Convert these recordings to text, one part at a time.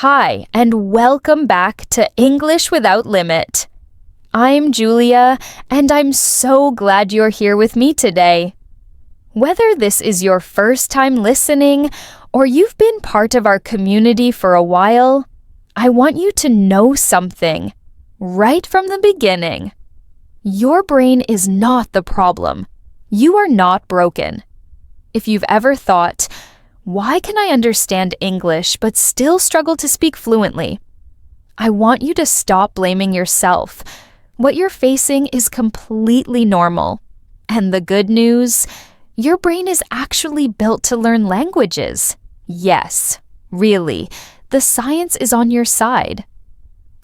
Hi, and welcome back to English Without Limit. I'm Julia, and I'm so glad you're here with me today. Whether this is your first time listening or you've been part of our community for a while, I want you to know something right from the beginning. Your brain is not the problem. You are not broken. If you've ever thought, why can I understand English but still struggle to speak fluently? I want you to stop blaming yourself. What you're facing is completely normal. And the good news, your brain is actually built to learn languages. Yes, really, the science is on your side.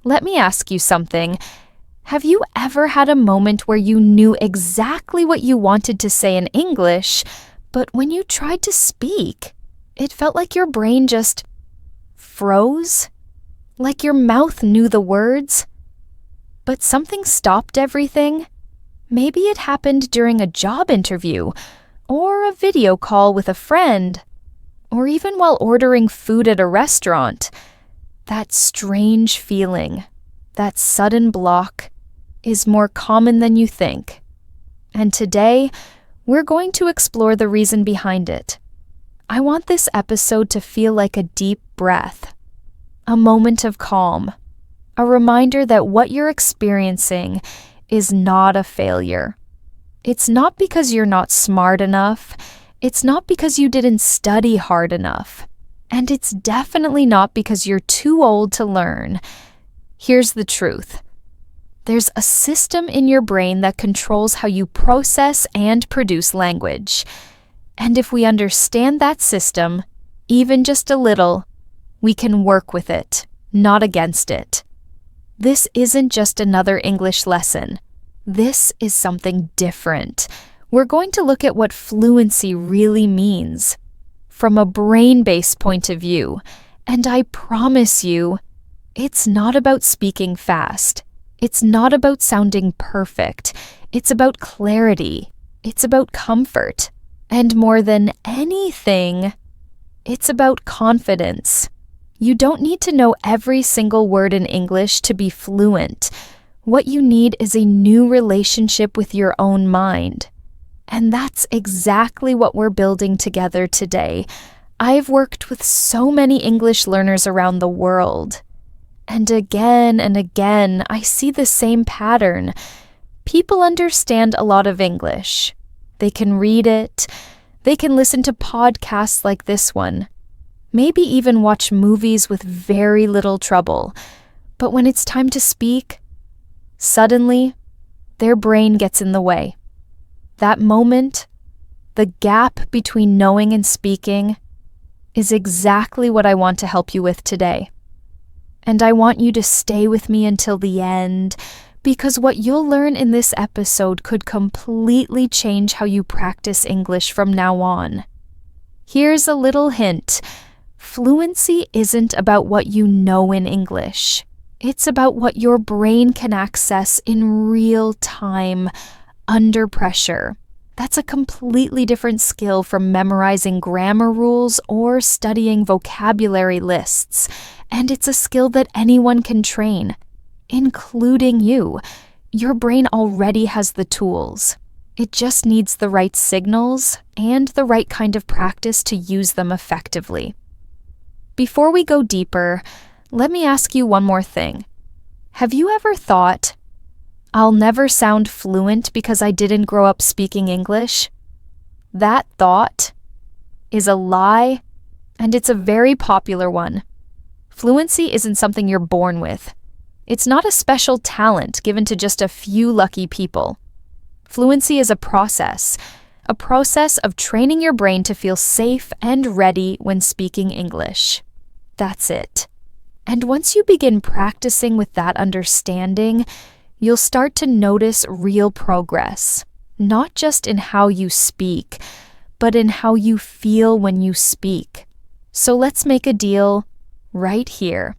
Let me ask you something. Have you ever had a moment where you knew exactly what you wanted to say in English, but when you tried to speak, it felt like your brain just froze? Like your mouth knew the words, but something stopped everything? Maybe it happened during a job interview, or a video call with a friend, or even while ordering food at a restaurant. That strange feeling, that sudden block, is more common than you think. And today, we're going to explore the reason behind it. I want this episode to feel like a deep breath, a moment of calm, a reminder that what you're experiencing is not a failure. It's not because you're not smart enough. It's not because you didn't study hard enough. And it's definitely not because you're too old to learn. Here's the truth. There's a system in your brain that controls how you process and produce language. And if we understand that system, even just a little, we can work with it, not against it. This isn't just another English lesson. This is something different. We're going to look at what fluency really means from a brain-based point of view. And I promise you, it's not about speaking fast. It's not about sounding perfect. It's about clarity. It's about comfort. And more than anything, it's about confidence. You don't need to know every single word in English to be fluent. What you need is a new relationship with your own mind. And that's exactly what we're building together today. I've worked with so many English learners around the world. And again, I see the same pattern. People understand a lot of English. They can read it. They can listen to podcasts like this one. Maybe even watch movies with very little trouble. But when it's time to speak, suddenly, their brain gets in the way. That moment, the gap between knowing and speaking, is exactly what I want to help you with today. And I want you to stay with me until the end, because what you'll learn in this episode could completely change how you practice English from now on. Here's a little hint. Fluency isn't about what you know in English. It's about what your brain can access in real time, under pressure. That's a completely different skill from memorizing grammar rules or studying vocabulary lists. And it's a skill that anyone can train, including you. Your brain already has the tools. It just needs the right signals and the right kind of practice to use them effectively. Before we go deeper, let me ask you one more thing. Have you ever thought, I'll never sound fluent because I didn't grow up speaking English? That thought is a lie, and it's a very popular one. Fluency isn't something you're born with. It's not a special talent given to just a few lucky people. Fluency is a process of training your brain to feel safe and ready when speaking English. That's it. And once you begin practicing with that understanding, you'll start to notice real progress, not just in how you speak, but in how you feel when you speak. So let's make a deal right here.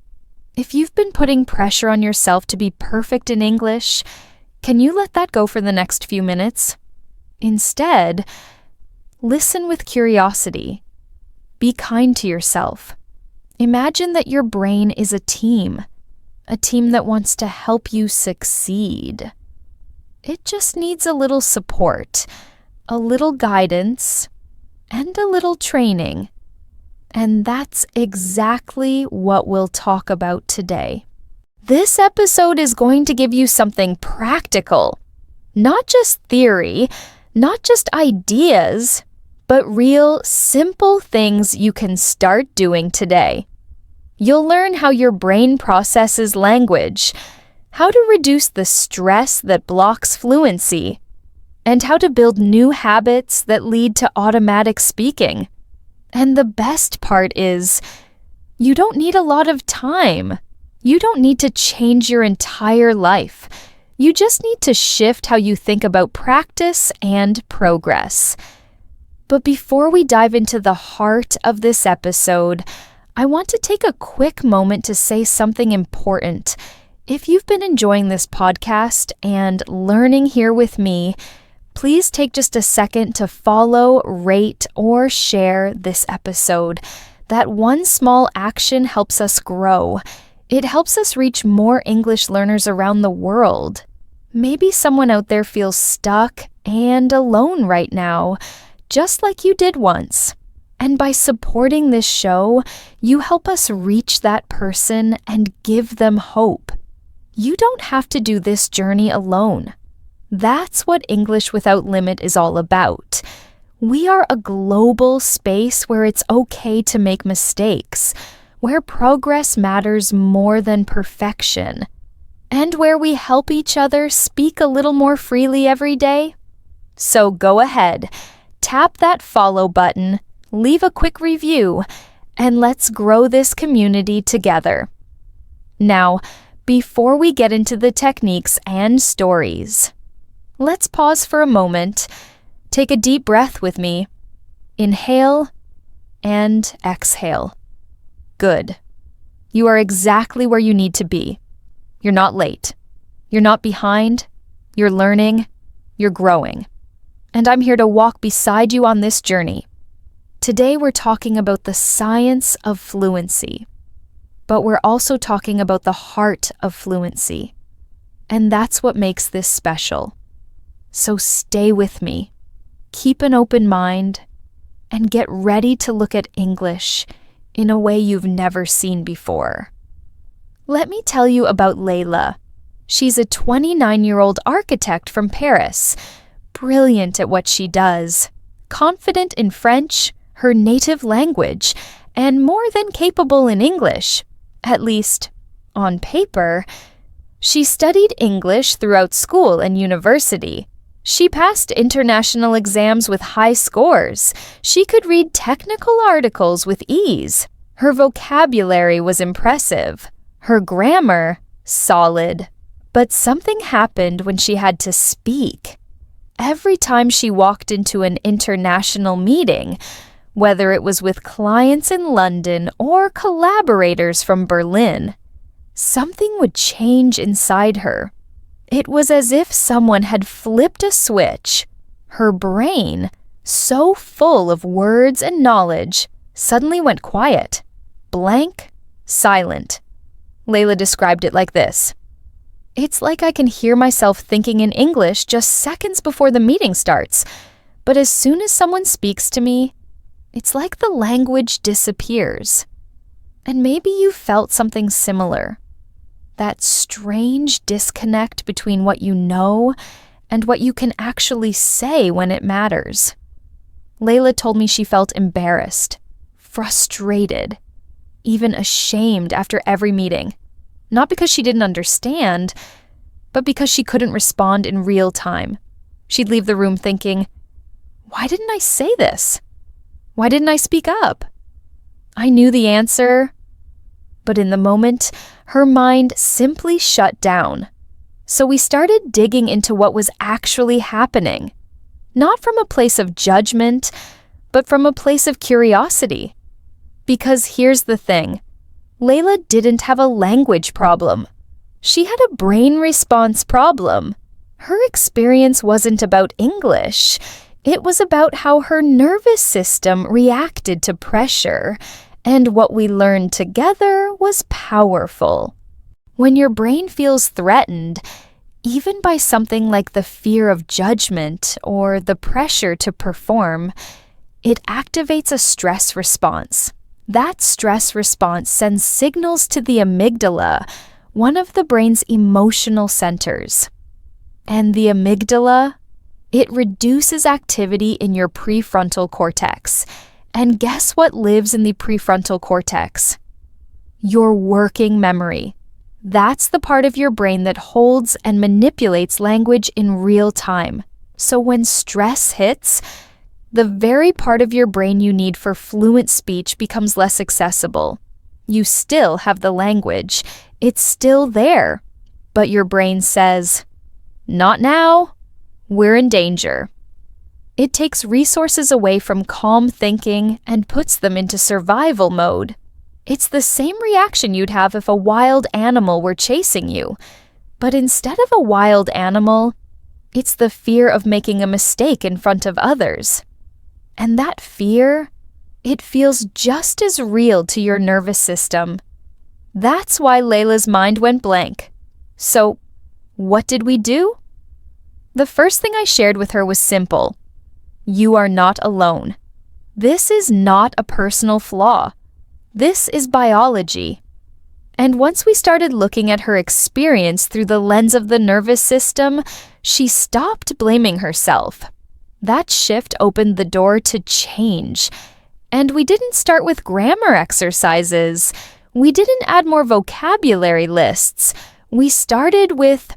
If you've been putting pressure on yourself to be perfect in English, can you let that go for the next few minutes? Instead, listen with curiosity. Be kind to yourself. Imagine that your brain is a team that wants to help you succeed. It just needs a little support, a little guidance, and a little training. And that's exactly what we'll talk about today. This episode is going to give you something practical, not just theory, not just ideas, but real, simple things you can start doing today. You'll learn how your brain processes language, how to reduce the stress that blocks fluency, and how to build new habits that lead to automatic speaking. And the best part is, you don't need a lot of time. You don't need to change your entire life. You just need to shift how you think about practice and progress. But before we dive into the heart of this episode, I want to take a quick moment to say something important. If you've been enjoying this podcast and learning here with me, please take just a second to follow, rate, or share this episode. That one small action helps us grow. It helps us reach more English learners around the world. Maybe someone out there feels stuck and alone right now, just like you did once. And by supporting this show, you help us reach that person and give them hope. You don't have to do this journey alone. That's what English Without Limit is all about. We are a global space where it's okay to make mistakes, where progress matters more than perfection, and where we help each other speak a little more freely every day. So go ahead, tap that follow button, leave a quick review, and let's grow this community together. Now, before we get into the techniques and stories, let's pause for a moment. Take a deep breath with me. Inhale and exhale. Good. You are exactly where you need to be. You're not late. You're not behind. You're learning. You're growing. And I'm here to walk beside you on this journey. Today we're talking about the science of fluency, but we're also talking about the heart of fluency. And that's what makes this special. So stay with me, keep an open mind, and get ready to look at English in a way you've never seen before. Let me tell you about Layla. She's a 29-year-old architect from Paris, brilliant at what she does, confident in French, her native language, and more than capable in English, at least on paper. She studied English throughout school and university. She passed international exams with high scores. She could read technical articles with ease. Her vocabulary was impressive. Her grammar, solid. But something happened when she had to speak. Every time she walked into an international meeting, whether it was with clients in London or collaborators from Berlin, something would change inside her. It was as if someone had flipped a switch. Her brain, so full of words and knowledge, suddenly went quiet, blank, silent. Layla described it like this. It's like I can hear myself thinking in English just seconds before the meeting starts, but as soon as someone speaks to me, it's like the language disappears. And maybe you felt something similar. That strange disconnect between what you know and what you can actually say when it matters. Layla told me she felt embarrassed, frustrated, even ashamed after every meeting. Not because she didn't understand, but because she couldn't respond in real time. She'd leave the room thinking, why didn't I say this? Why didn't I speak up? I knew the answer, but in the moment, her mind simply shut down. So we started digging into what was actually happening, not from a place of judgment, but from a place of curiosity. Because here's the thing, Layla didn't have a language problem. She had a brain response problem. Her experience wasn't about English. It was about how her nervous system reacted to pressure and what we learned together was powerful. When your brain feels threatened, even by something like the fear of judgment or the pressure to perform, it activates a stress response. That stress response sends signals to the amygdala, one of the brain's emotional centers. And the amygdala, it reduces activity in your prefrontal cortex. And guess what lives in the prefrontal cortex? Your working memory. That's the part of your brain that holds and manipulates language in real time. So when stress hits, the very part of your brain you need for fluent speech becomes less accessible. You still have the language. It's still there. But your brain says, "Not now. We're in danger." It takes resources away from calm thinking and puts them into survival mode. It's the same reaction you'd have if a wild animal were chasing you. But instead of a wild animal, it's the fear of making a mistake in front of others. And that fear, it feels just as real to your nervous system. That's why Layla's mind went blank. So, what did we do? The first thing I shared with her was simple. You are not alone. This is not a personal flaw. This is biology. And once we started looking at her experience through the lens of the nervous system, she stopped blaming herself. That shift opened the door to change. And we didn't start with grammar exercises. We didn't add more vocabulary lists. We started with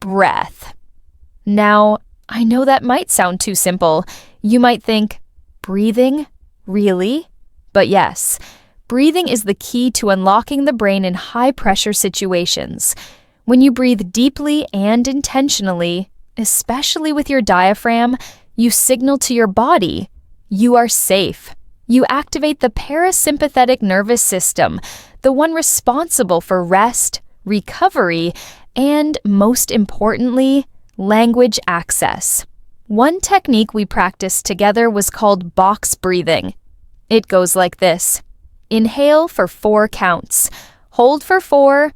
breath. Now, I know that might sound too simple. You might think, breathing? Really? But yes, breathing is the key to unlocking the brain in high-pressure situations. When you breathe deeply and intentionally, especially with your diaphragm, you signal to your body, you are safe. You activate the parasympathetic nervous system, the one responsible for rest, recovery, and, most importantly, language access. One technique we practiced together was called box breathing. It goes like this. Inhale for 4 counts. Hold for 4.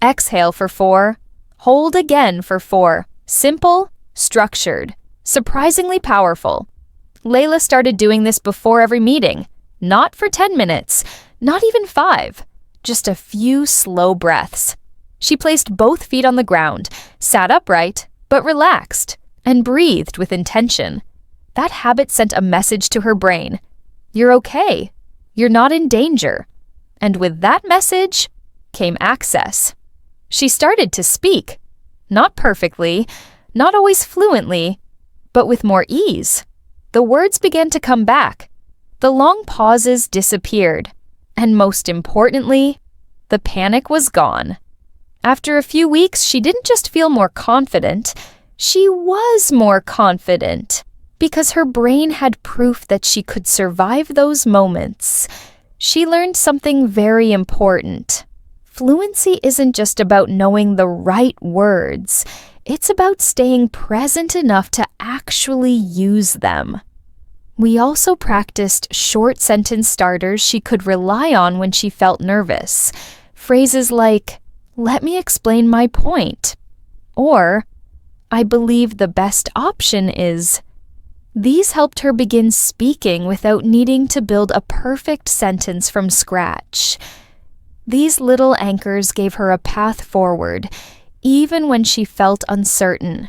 Exhale for 4. Hold again for 4. Simple, structured, surprisingly powerful. Layla started doing this before every meeting. Not for 10 minutes, not even 5. Just a few slow breaths. She placed both feet on the ground, sat upright, but relaxed, and breathed with intention. That habit sent a message to her brain. You're okay. You're not in danger. And with that message came access. She started to speak. Not perfectly, not always fluently, but with more ease. The words began to come back. The long pauses disappeared. And most importantly, the panic was gone. After a few weeks, she didn't just feel more confident, she was more confident. Because her brain had proof that she could survive those moments. She learned something very important. Fluency isn't just about knowing the right words. It's about staying present enough to actually use them. We also practiced short sentence starters she could rely on when she felt nervous. Phrases like, "Let me explain my point," or, "I believe the best option is." These helped her begin speaking without needing to build a perfect sentence from scratch. These little anchors gave her a path forward, even when she felt uncertain.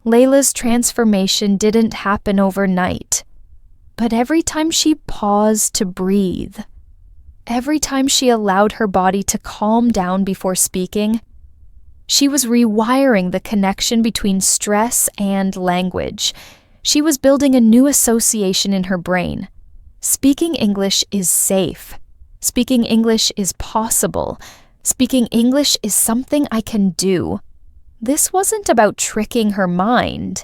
Layla's transformation didn't happen overnight, but every time she paused to breathe, every time she allowed her body to calm down before speaking, she was rewiring the connection between stress and language. She was building a new association in her brain. Speaking English is safe. Speaking English is possible. Speaking English is something I can do. This wasn't about tricking her mind.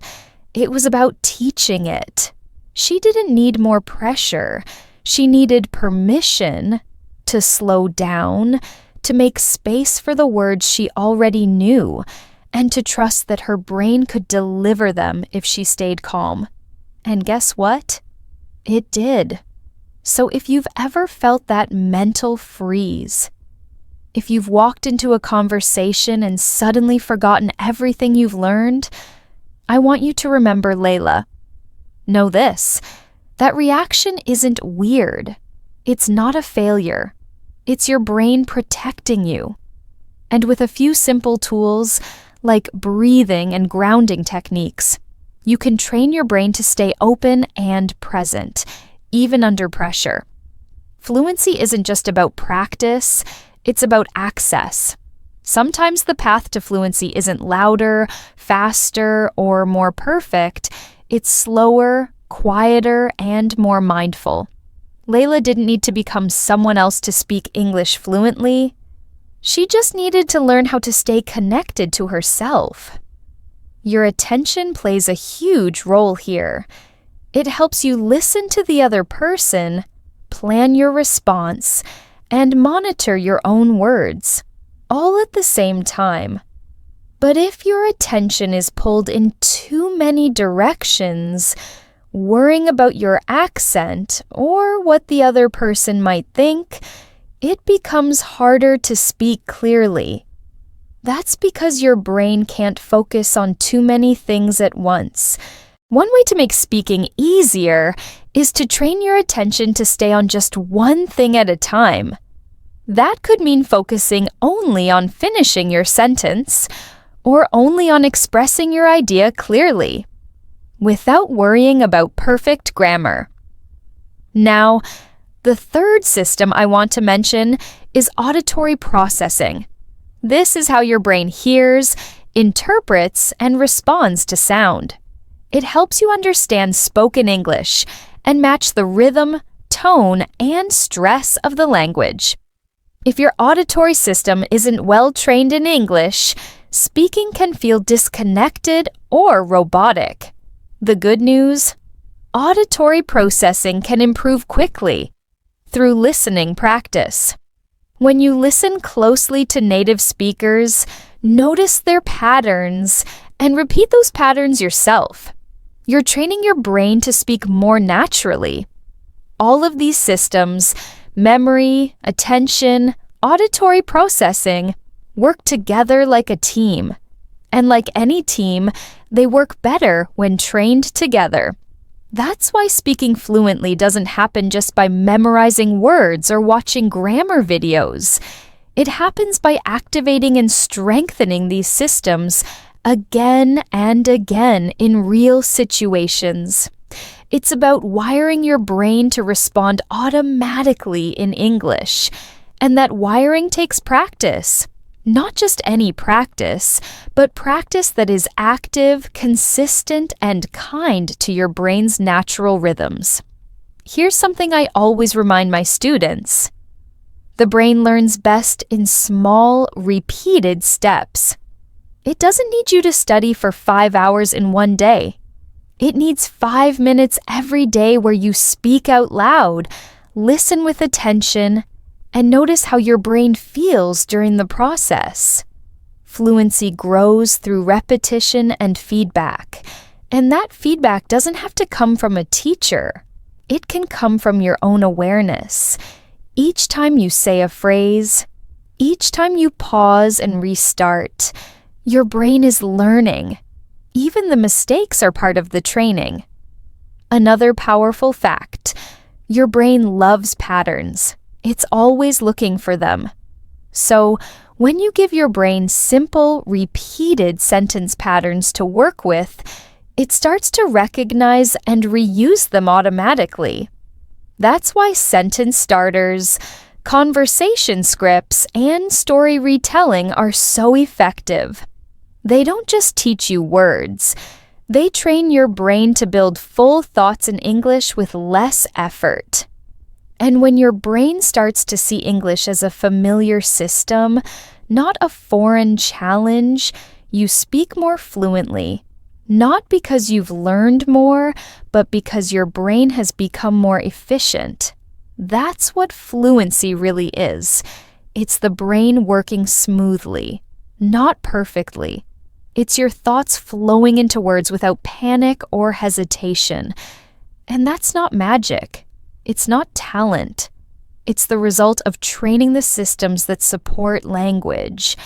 It was about teaching it. She didn't need more pressure. She needed permission to slow down, to make space for the words she already knew, and to trust that her brain could deliver them if she stayed calm. And guess what? It did. So if you've ever felt that mental freeze, if you've walked into a conversation and suddenly forgotten everything you've learned, I want you to remember Layla. Know this, that reaction isn't weird. It's not a failure. It's your brain protecting you. And with a few simple tools, like breathing and grounding techniques, you can train your brain to stay open and present, even under pressure. Fluency isn't just about practice, it's about access. Sometimes the path to fluency isn't louder, faster, or more perfect. It's slower, quieter, and more mindful. Layla didn't need to become someone else to speak English fluently. She just needed to learn how to stay connected to herself. Your attention plays a huge role here. It helps you listen to the other person, plan your response, and monitor your own words, all at the same time. But if your attention is pulled in too many directions, worrying about your accent or what the other person might think, it becomes harder to speak clearly. That's because your brain can't focus on too many things at once. One way to make speaking easier is to train your attention to stay on just one thing at a time. That could mean focusing only on finishing your sentence or only on expressing your idea clearly, without worrying about perfect grammar. Now, the third system I want to mention is auditory processing. This is how your brain hears, interprets, and responds to sound. It helps you understand spoken English and match the rhythm, tone, and stress of the language. If your auditory system isn't well trained in English, speaking can feel disconnected or robotic. The good news? Auditory processing can improve quickly through listening practice. When you listen closely to native speakers, notice their patterns and repeat those patterns yourself. You're training your brain to speak more naturally. All of these systems, memory, attention, auditory processing, work together like a team. And like any team, they work better when trained together. That's why speaking fluently doesn't happen just by memorizing words or watching grammar videos. It happens by activating and strengthening these systems again and again in real situations. It's about wiring your brain to respond automatically in English, and that wiring takes practice. Not just any practice, but practice that is active, consistent, and kind to your brain's natural rhythms. Here's something I always remind my students. The brain learns best in small, repeated steps. It doesn't need you to study for 5 hours in one day. It needs 5 minutes every day where you speak out loud, listen with attention, and notice how your brain feels during the process. Fluency grows through repetition and feedback, and that feedback doesn't have to come from a teacher. It can come from your own awareness. Each time you say a phrase, each time you pause and restart, your brain is learning. Even the mistakes are part of the training. Another powerful fact, your brain loves patterns. It's always looking for them. So, when you give your brain simple, repeated sentence patterns to work with, it starts to recognize and reuse them automatically. That's why sentence starters, conversation scripts, and story retelling are so effective. They don't just teach you words. They train your brain to build full thoughts in English with less effort. And when your brain starts to see English as a familiar system, not a foreign challenge, you speak more fluently. Not because you've learned more, but because your brain has become more efficient. That's what fluency really is. It's the brain working smoothly, not perfectly. It's your thoughts flowing into words without panic or hesitation. And that's not magic. It's not talent. It's the result of training the systems that support language.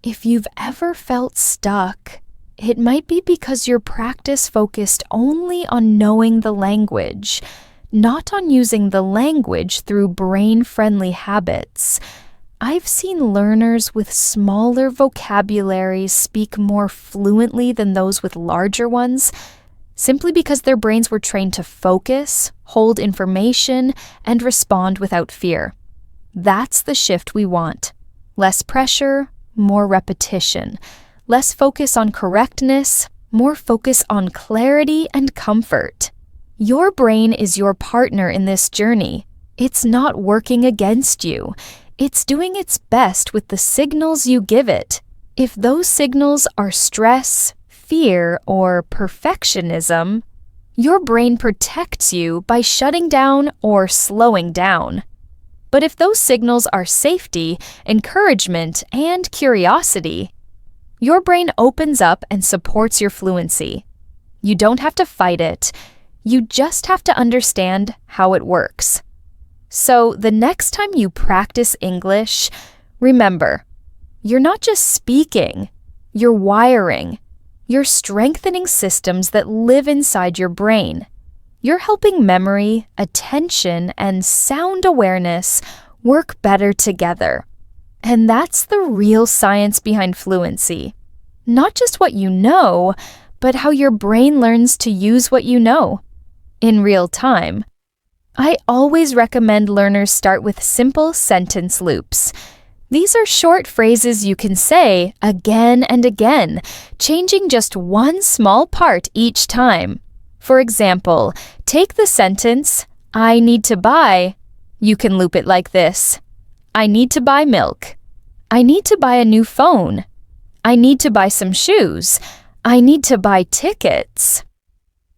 If you've ever felt stuck, it might be because your practice focused only on knowing the language, not on using the language through brain-friendly habits. I've seen learners with smaller vocabularies speak more fluently than those with larger ones, simply because their brains were trained to focus, hold information, and respond without fear. That's the shift we want. Less pressure, more repetition. Less focus on correctness, more focus on clarity and comfort. Your brain is your partner in this journey. It's not working against you. It's doing its best with the signals you give it. If those signals are stress, fear, or perfectionism, your brain protects you by shutting down or slowing down. But if those signals are safety, encouragement, and curiosity, your brain opens up and supports your fluency. You don't have to fight it. You just have to understand how it works. So the next time you practice English, remember, you're not just speaking, you're wiring. You're strengthening systems that live inside your brain. You're helping memory, attention, and sound awareness work better together. And that's the real science behind fluency. Not just what you know, but how your brain learns to use what you know in real time. I always recommend learners start with simple sentence loops. These are short phrases you can say again and again, changing just one small part each time. For example, take the sentence, I need to buy. You can loop it like this. I need to buy milk. I need to buy a new phone. I need to buy some shoes. I need to buy tickets.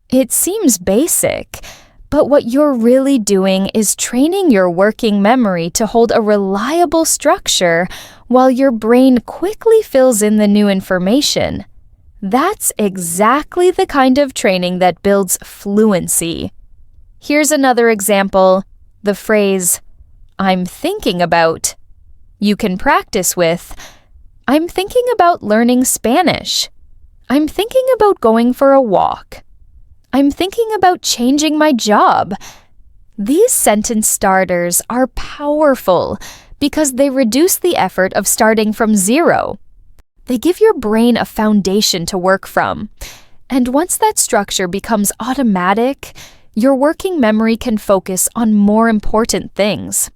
It seems basic, but what you're really doing is training your working memory to hold a reliable structure while your brain quickly fills in the new information. That's exactly the kind of training that builds fluency. Here's another example, the phrase, I'm thinking about. You can practice with, I'm thinking about learning Spanish. I'm thinking about going for a walk. I'm thinking about changing my job. These sentence starters are powerful because they reduce the effort of starting from zero. They give your brain a foundation to work from. And once that structure becomes automatic, your working memory can focus on more important things,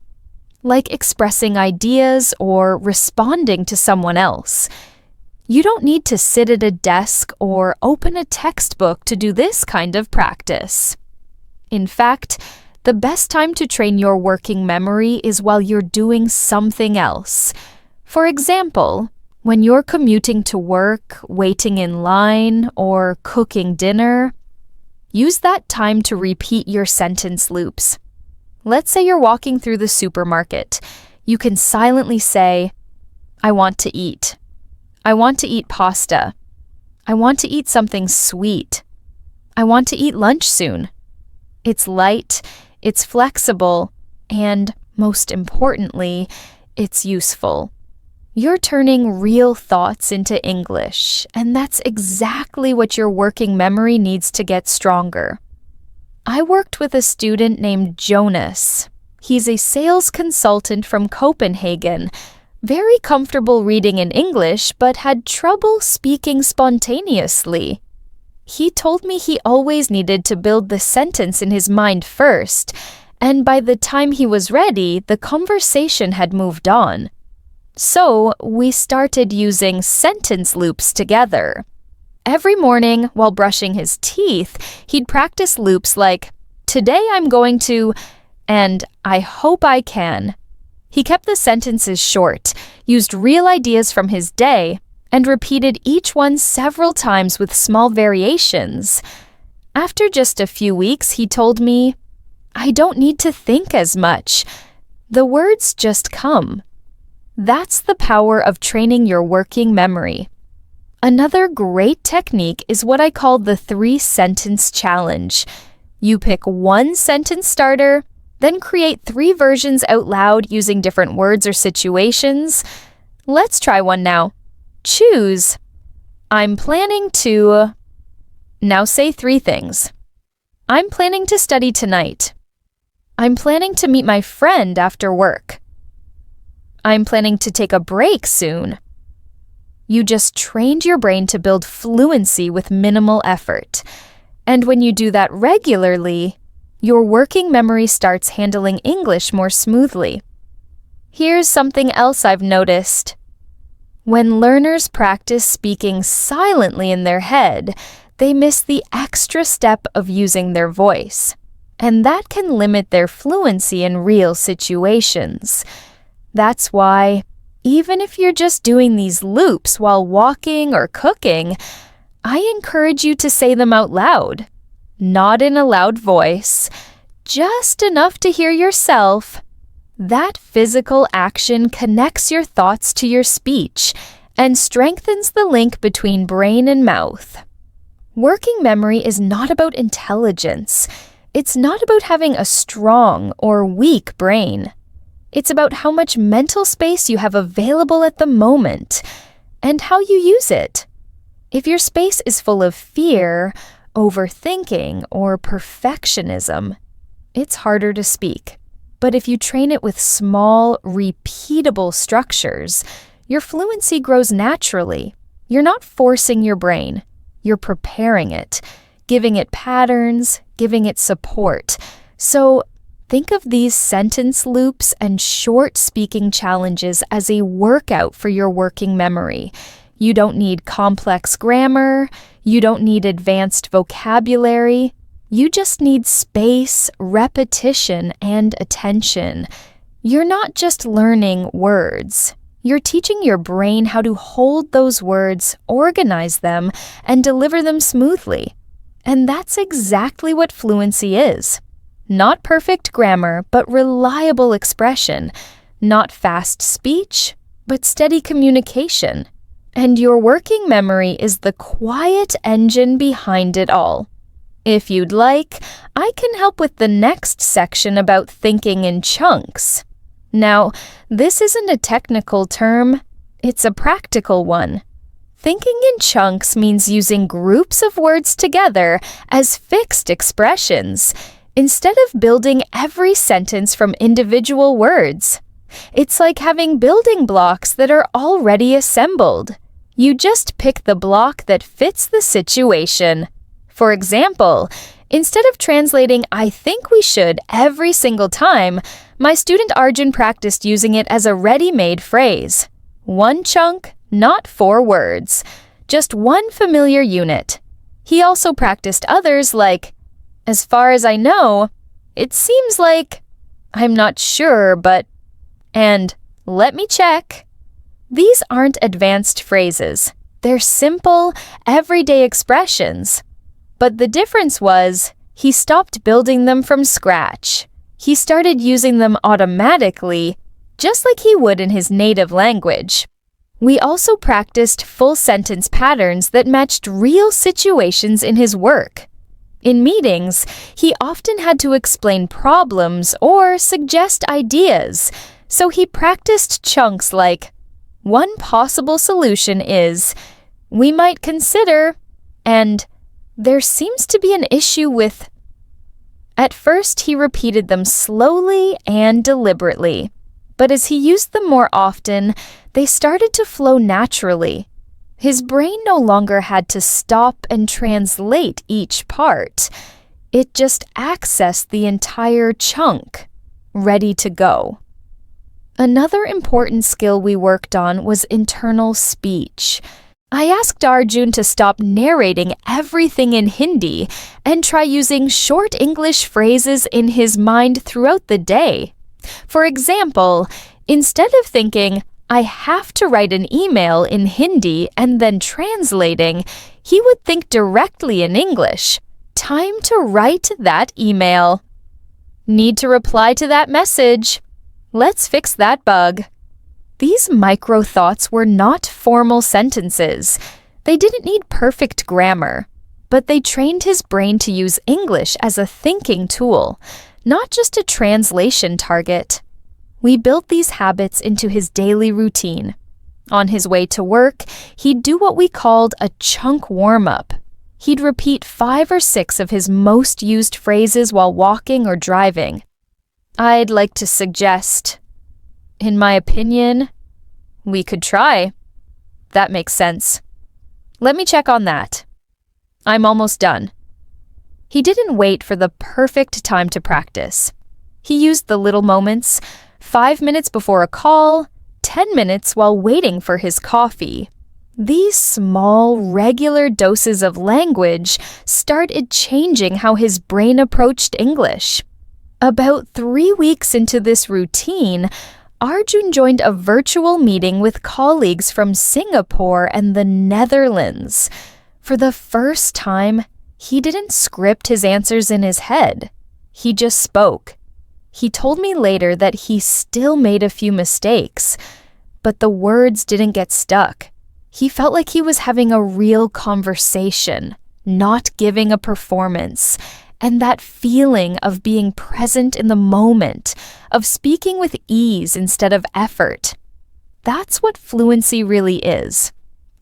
like expressing ideas or responding to someone else. You don't need to sit at a desk or open a textbook to do this kind of practice. In fact, the best time to train your working memory is while you're doing something else. For example, when you're commuting to work, waiting in line, or cooking dinner, use that time to repeat your sentence loops. Let's say you're walking through the supermarket. You can silently say, I want to eat. I want to eat pasta. I want to eat something sweet. I want to eat lunch soon. It's light, it's flexible, and, most importantly, it's useful. You're turning real thoughts into English, and that's exactly what your working memory needs to get stronger. I worked with a student named Jonas. He's a sales consultant from Copenhagen, very comfortable reading in English, but had trouble speaking spontaneously. He told me he always needed to build the sentence in his mind first, and by the time he was ready, the conversation had moved on. So we started using sentence loops together. Every morning, while brushing his teeth, he'd practice loops like, today I'm going to, and I hope I can. He kept the sentences short, used real ideas from his day, and repeated each one several times with small variations. After just a few weeks, he told me, I don't need to think as much. The words just come. That's the power of training your working memory. Another great technique is what I call the 3-sentence challenge. You pick one sentence starter, Then create 3 versions out loud using different words or situations. Let's try one now. Choose. I'm planning to... Now say 3 things. I'm planning to study tonight. I'm planning to meet my friend after work. I'm planning to take a break soon. You just trained your brain to build fluency with minimal effort. And when you do that regularly, your working memory starts handling English more smoothly. Here's something else I've noticed. When learners practice speaking silently in their head, they miss the extra step of using their voice. And that can limit their fluency in real situations. That's why, even if you're just doing these loops while walking or cooking, I encourage you to say them out loud. Not in a loud voice, just enough to hear yourself. That physical action connects your thoughts to your speech and strengthens the link between brain and mouth. Working memory is not about intelligence. It's not about having a strong or weak brain. It's about how much mental space you have available at the moment and how you use it. If your space is full of fear, overthinking, or perfectionism, it's harder to speak. But if you train it with small, repeatable structures, your fluency grows naturally. You're not forcing your brain. You're preparing it, giving it patterns, giving it support. So think of these sentence loops and short speaking challenges as a workout for your working memory. You don't need complex grammar. You don't need advanced vocabulary. You just need space, repetition, and attention. You're not just learning words. You're teaching your brain how to hold those words, organize them, and deliver them smoothly. And that's exactly what fluency is. Not perfect grammar, but reliable expression. Not fast speech, but steady communication. And your working memory is the quiet engine behind it all. If you'd like, I can help with the next section about thinking in chunks. Now, this isn't a technical term, it's a practical one. Thinking in chunks means using groups of words together as fixed expressions, instead of building every sentence from individual words. It's like having building blocks that are already assembled. You just pick the block that fits the situation. For example, instead of translating "I think we should" every single time, my student Arjun practiced using it as a ready-made phrase. 1 chunk, not 4 words. Just 1 familiar unit. He also practiced others like, "As far as I know, it seems like," "I'm not sure, but," and "let me check." These aren't advanced phrases. They're simple, everyday expressions. But the difference was, he stopped building them from scratch. He started using them automatically, just like he would in his native language. We also practiced full sentence patterns that matched real situations in his work. In meetings, he often had to explain problems or suggest ideas, so he practiced chunks like, "One possible solution is," "we might consider," and "there seems to be an issue with." At first, he repeated them slowly and deliberately, but as he used them more often, they started to flow naturally. His brain no longer had to stop and translate each part. It just accessed the entire chunk, ready to go. Another important skill we worked on was internal speech. I asked Arjun to stop narrating everything in Hindi and try using short English phrases in his mind throughout the day. For example, instead of thinking, "I have to write an email" in Hindi and then translating, he would think directly in English. "Time to write that email." "Need to reply to that message." "Let's fix that bug." These micro thoughts were not formal sentences. They didn't need perfect grammar, but they trained his brain to use English as a thinking tool, not just a translation target. We built these habits into his daily routine. On his way to work, he'd do what we called a chunk warm-up. He'd repeat 5 or 6 of his most used phrases while walking or driving. I'd like to suggest, in my opinion, we could try. That makes sense. Let me check on that. I'm almost done. He didn't wait for the perfect time to practice. He used the little moments, 5 minutes before a call, 10 minutes while waiting for his coffee. These small, regular doses of language started changing how his brain approached English. About 3 weeks into this routine, Arjun joined a virtual meeting with colleagues from Singapore and the Netherlands. For the first time, he didn't script his answers in his head. He just spoke. He told me later that he still made a few mistakes, but the words didn't get stuck. He felt like he was having a real conversation, not giving a performance. And that feeling of being present in the moment, of speaking with ease instead of effort. That's what fluency really is.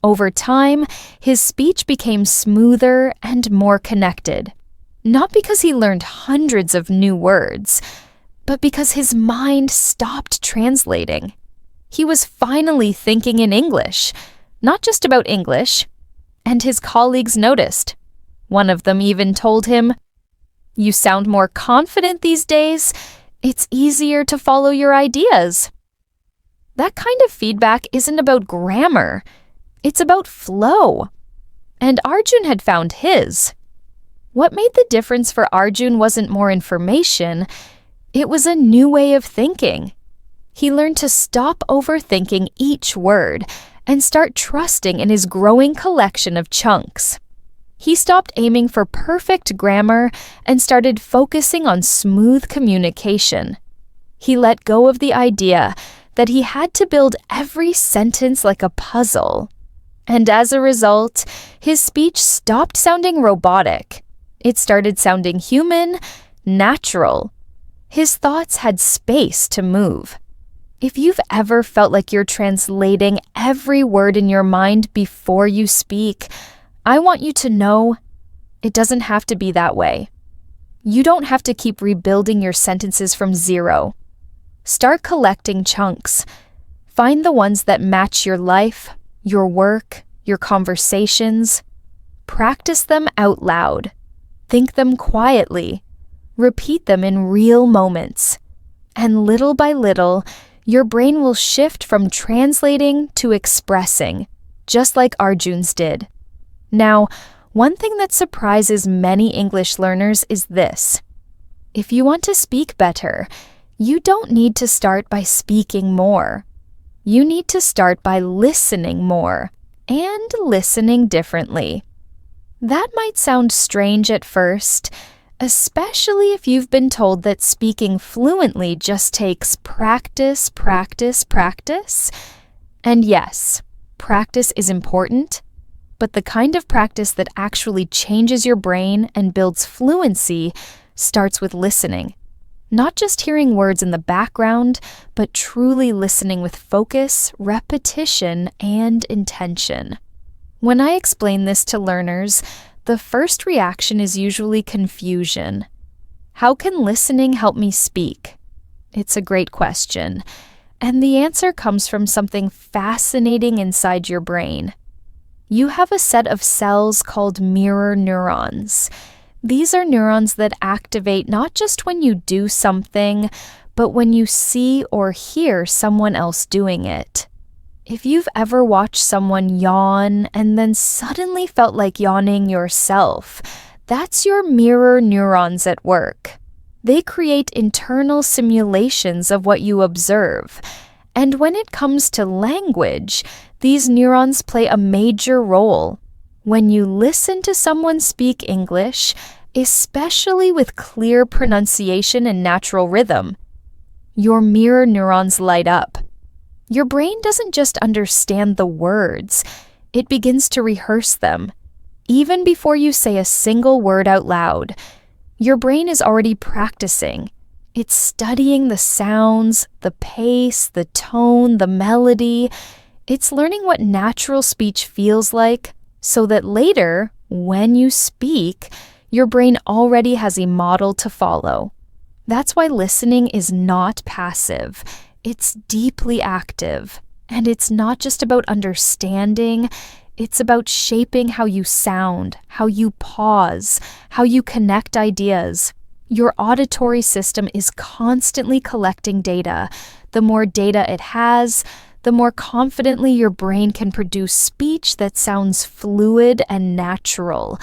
Over time, his speech became smoother and more connected. Not because he learned hundreds of new words, but because his mind stopped translating. He was finally thinking in English, not just about English. And his colleagues noticed. One of them even told him, "You sound more confident these days. It's easier to follow your ideas." That kind of feedback isn't about grammar. It's about flow. And Arjun had found his. What made the difference for Arjun wasn't more information. It was a new way of thinking. He learned to stop overthinking each word and start trusting in his growing collection of chunks. He stopped aiming for perfect grammar and started focusing on smooth communication. He let go of the idea that he had to build every sentence like a puzzle. And as a result, his speech stopped sounding robotic. It started sounding human, natural. His thoughts had space to move. If you've ever felt like you're translating every word in your mind before you speak, I want you to know it doesn't have to be that way. You don't have to keep rebuilding your sentences from zero. Start collecting chunks. Find the ones that match your life, your work, your conversations. Practice them out loud. Think them quietly. Repeat them in real moments. And little by little, your brain will shift from translating to expressing, just like Arjun's did. Now, one thing that surprises many English learners is this. If you want to speak better, you don't need to start by speaking more. You need to start by listening more and listening differently. That might sound strange at first, especially if you've been told that speaking fluently just takes practice, practice, practice. And yes, practice is important. But the kind of practice that actually changes your brain and builds fluency starts with listening. Not just hearing words in the background, but truly listening with focus, repetition, and intention. When I explain this to learners, the first reaction is usually confusion. How can listening help me speak? It's a great question. And the answer comes from something fascinating inside your brain. You have a set of cells called mirror neurons. These are neurons that activate not just when you do something, but when you see or hear someone else doing it. If you've ever watched someone yawn and then suddenly felt like yawning yourself, that's your mirror neurons at work. They create internal simulations of what you observe. And when it comes to language, these neurons play a major role. When you listen to someone speak English, especially with clear pronunciation and natural rhythm, your mirror neurons light up. Your brain doesn't just understand the words, it begins to rehearse them. Even before you say a single word out loud, your brain is already practicing. It's studying the sounds, the pace, the tone, the melody. It's learning what natural speech feels like so that later, when you speak, your brain already has a model to follow. That's why listening is not passive. It's deeply active. And it's not just about understanding. It's about shaping how you sound, how you pause, how you connect ideas. Your auditory system is constantly collecting data. The more data it has, the more confidently your brain can produce speech that sounds fluid and natural.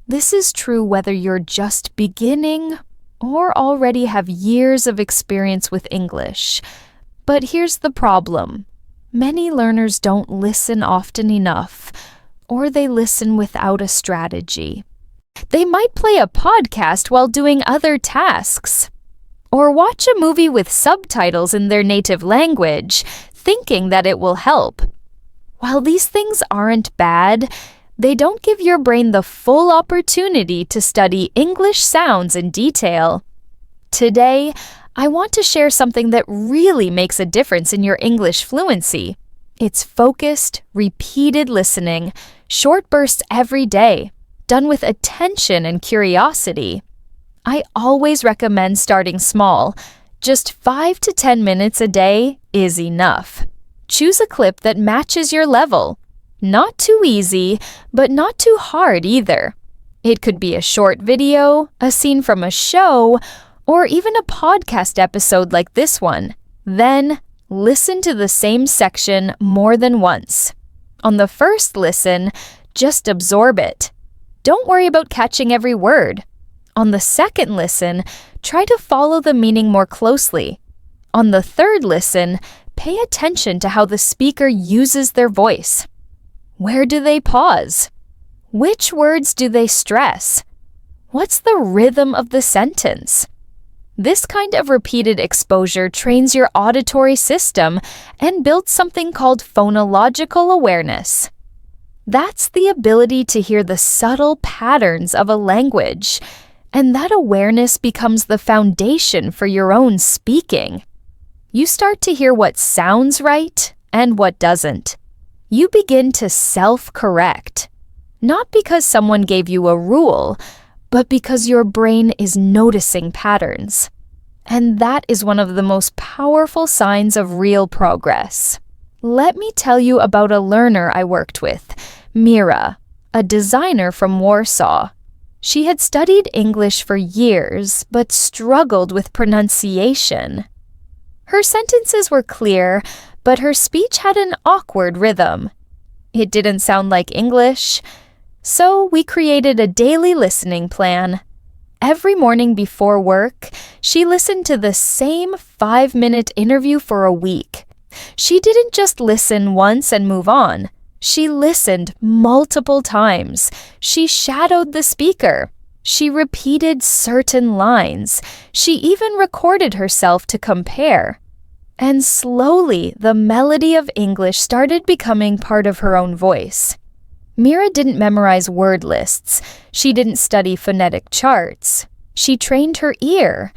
This is true whether you're just beginning or already have years of experience with English. But here's the problem. Many learners don't listen often enough, or they listen without a strategy. They might play a podcast while doing other tasks, or watch a movie with subtitles in their native language, thinking that it will help. While these things aren't bad, they don't give your brain the full opportunity to study English sounds in detail. Today, I want to share something that really makes a difference in your English fluency. It's focused, repeated listening, short bursts every day, done with attention and curiosity. I always recommend starting small. Just 5 to 10 minutes a day is enough. Choose a clip that matches your level. Not too easy, but not too hard either. It could be a short video, a scene from a show, or even a podcast episode like this one. Then, listen to the same section more than once. On the first listen, just absorb it. Don't worry about catching every word. On the second listen, try to follow the meaning more closely. On the third listen, pay attention to how the speaker uses their voice. Where do they pause? Which words do they stress? What's the rhythm of the sentence? This kind of repeated exposure trains your auditory system and builds something called phonological awareness. That's the ability to hear the subtle patterns of a language, and that awareness becomes the foundation for your own speaking. You start to hear what sounds right and what doesn't. You begin to self-correct, not because someone gave you a rule, but because your brain is noticing patterns. And that is one of the most powerful signs of real progress. Let me tell you about a learner I worked with, Mira, a designer from Warsaw. She had studied English for years, but struggled with pronunciation. Her sentences were clear, but her speech had an awkward rhythm. It didn't sound like English. So we created a daily listening plan. Every morning before work, she listened to the same 5-minute interview for a week. She didn't just listen once and move on. She listened multiple times. She shadowed the speaker. She repeated certain lines. She even recorded herself to compare. And slowly, the melody of English started becoming part of her own voice. Mira didn't memorize word lists. She didn't study phonetic charts. She trained her ear.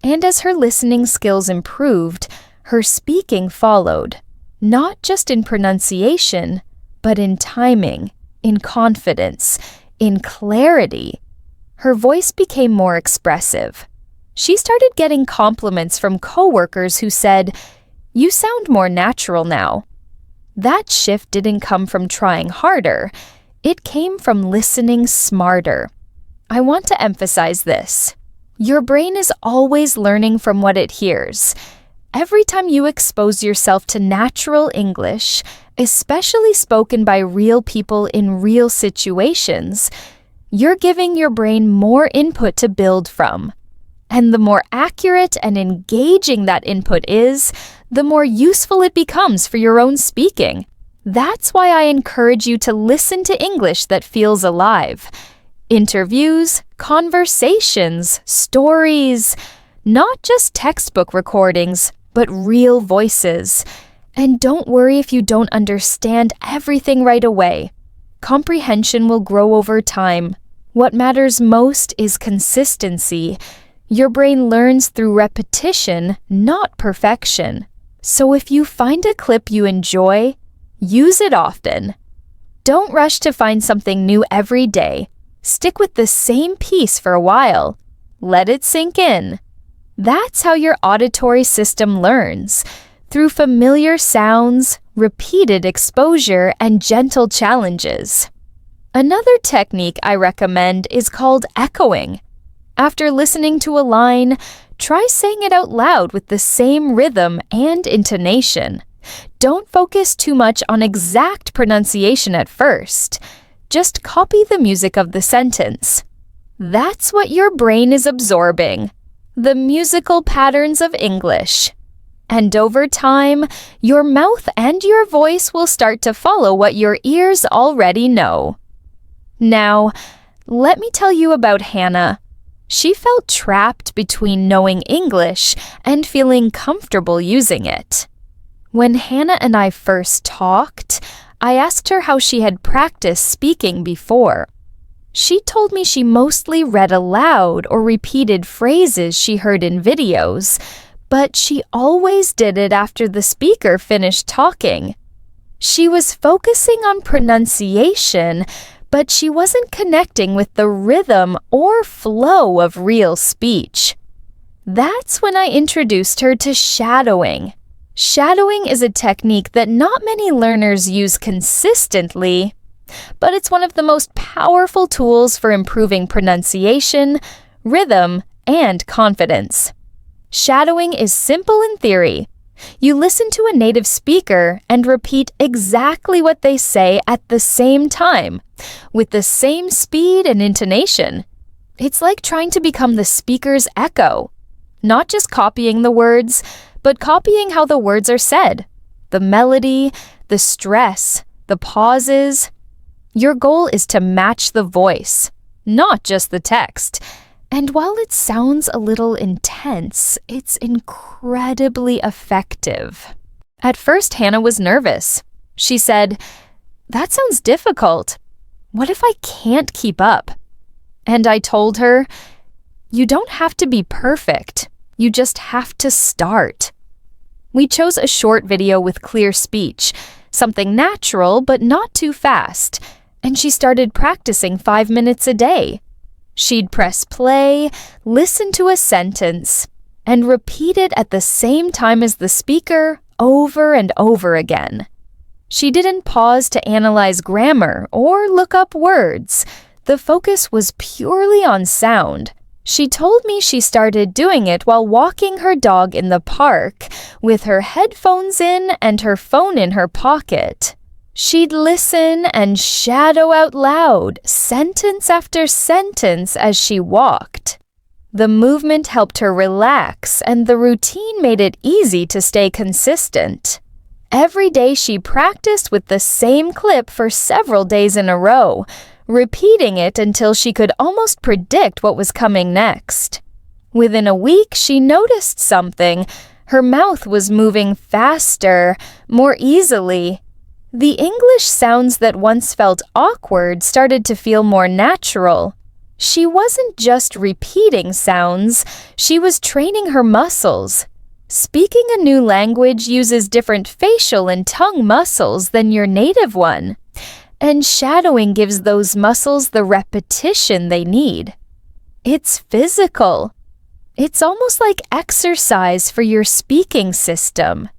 And as her listening skills improved, her speaking followed. Not just in pronunciation, but in timing, in confidence, in clarity. Her voice became more expressive. She started getting compliments from coworkers who said, "You sound more natural now." That shift didn't come from trying harder. It came from listening smarter. I want to emphasize this. Your brain is always learning from what it hears. Every time you expose yourself to natural English, especially spoken by real people in real situations, you're giving your brain more input to build from. And the more accurate and engaging that input is, the more useful it becomes for your own speaking. That's why I encourage you to listen to English that feels alive. Interviews, conversations, stories, not just textbook recordings, but real voices. And don't worry if you don't understand everything right away. Comprehension will grow over time. What matters most is consistency. Your brain learns through repetition, not perfection. So if you find a clip you enjoy, use it often. Don't rush to find something new every day. Stick with the same piece for a while. Let it sink in. That's how your auditory system learns, through familiar sounds, repeated exposure, and gentle challenges. Another technique I recommend is called echoing. After listening to a line, try saying it out loud with the same rhythm and intonation. Don't focus too much on exact pronunciation at first. Just copy the music of the sentence. That's what your brain is absorbing, the musical patterns of English. And over time, your mouth and your voice will start to follow what your ears already know. Now, let me tell you about Hannah. She felt trapped between knowing English and feeling comfortable using it. When Hannah and I first talked, I asked her how she had practiced speaking before. She told me she mostly read aloud or repeated phrases she heard in videos, but she always did it after the speaker finished talking. She was focusing on pronunciation, but she wasn't connecting with the rhythm or flow of real speech. That's when I introduced her to shadowing. Shadowing is a technique that not many learners use consistently, but it's one of the most powerful tools for improving pronunciation, rhythm, and confidence. Shadowing is simple in theory. You listen to a native speaker and repeat exactly what they say at the same time, with the same speed and intonation. It's like trying to become the speaker's echo, not just copying the words, but copying how the words are said, the melody, the stress, the pauses. Your goal is to match the voice, not just the text. And while it sounds a little intense, it's incredibly effective. At first, Hannah was nervous. She said, "That sounds difficult. What if I can't keep up?" And I told her, "You don't have to be perfect. You just have to start." We chose a short video with clear speech, something natural but not too fast, and she started practicing 5 minutes a day. She'd press play, listen to a sentence, and repeat it at the same time as the speaker over and over again. She didn't pause to analyze grammar or look up words. The focus was purely on sound. She told me she started doing it while walking her dog in the park, with her headphones in and her phone in her pocket. She'd listen and shadow out loud, sentence after sentence as she walked. The movement helped her relax, and the routine made it easy to stay consistent. Every day she practiced with the same clip for several days in a row, repeating it until she could almost predict what was coming next. Within a week, she noticed something. Her mouth was moving faster, more easily. The English sounds that once felt awkward started to feel more natural. She wasn't just repeating sounds, she was training her muscles. Speaking a new language uses different facial and tongue muscles than your native one, and shadowing gives those muscles the repetition they need. It's physical. It's almost like exercise for your speaking system.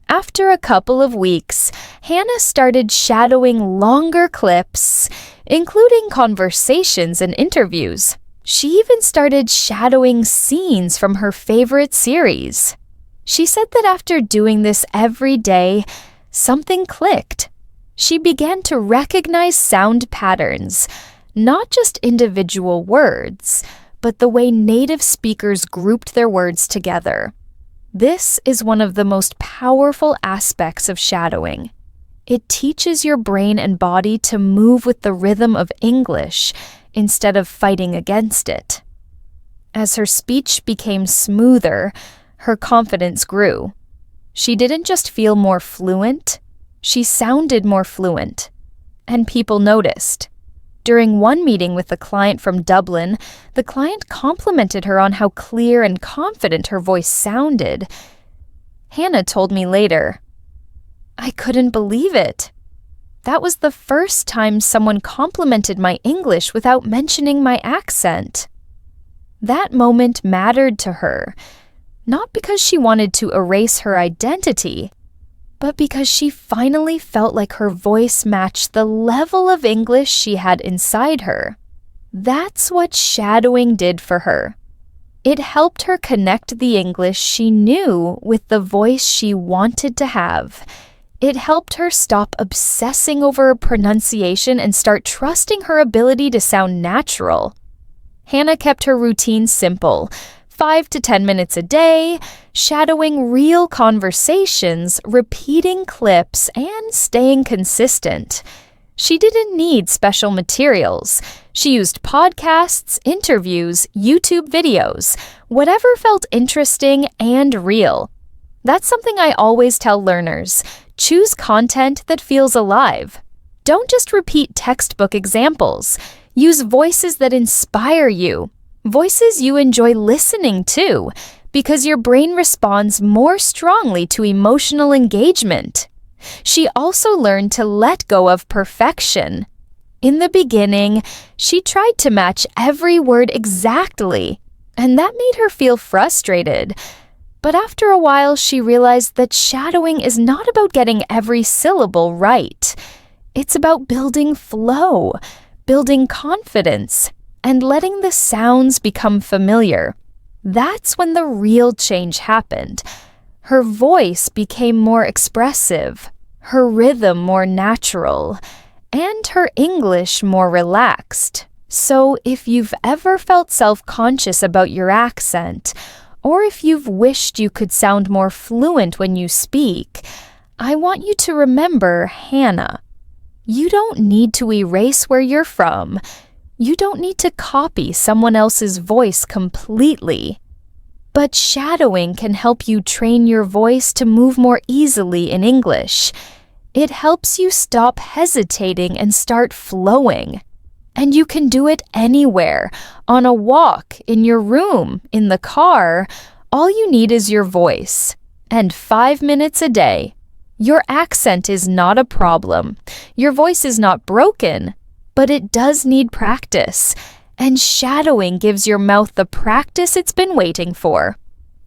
After a couple of weeks, Hannah started shadowing longer clips, including conversations and interviews. She even started shadowing scenes from her favorite series. She said that after doing this every day, something clicked. She began to recognize sound patterns, not just individual words, but the way native speakers grouped their words together. This is one of the most powerful aspects of shadowing. It teaches your brain and body to move with the rhythm of English instead of fighting against it. As her speech became smoother, her confidence grew. She didn't just feel more fluent, she sounded more fluent. And people noticed. During one meeting with a client from Dublin, the client complimented her on how clear and confident her voice sounded. Hannah told me later, "I couldn't believe it. That was the first time someone complimented my English without mentioning my accent." That moment mattered to her, not because she wanted to erase her identity, but because she finally felt like her voice matched the level of English she had inside her. That's what shadowing did for her. It helped her connect the English she knew with the voice she wanted to have. It helped her stop obsessing over pronunciation and start trusting her ability to sound natural. Hannah kept her routine simple, 5 to 10 minutes a day, shadowing real conversations, repeating clips, and staying consistent. She didn't need special materials. She used podcasts, interviews, YouTube videos, whatever felt interesting and real. That's something I always tell learners. Choose content that feels alive. Don't just repeat textbook examples. Use voices that inspire you, voices you enjoy listening to, because your brain responds more strongly to emotional engagement. She also learned to let go of perfection. In the beginning, she tried to match every word exactly, and that made her feel frustrated. But after a while, she realized that shadowing is not about getting every syllable right. It's about building flow, building confidence, and letting the sounds become familiar. That's when the real change happened. Her voice became more expressive, her rhythm more natural, and her English more relaxed. So if you've ever felt self-conscious about your accent, or if you've wished you could sound more fluent when you speak, I want you to remember Hannah. You don't need to erase where you're from. You don't need to copy someone else's voice completely. But shadowing can help you train your voice to move more easily in English. It helps you stop hesitating and start flowing. And you can do it anywhere, on a walk, in your room, in the car. All you need is your voice. And 5 minutes a day. Your accent is not a problem. Your voice is not broken, but it does need practice. And shadowing gives your mouth the practice it's been waiting for.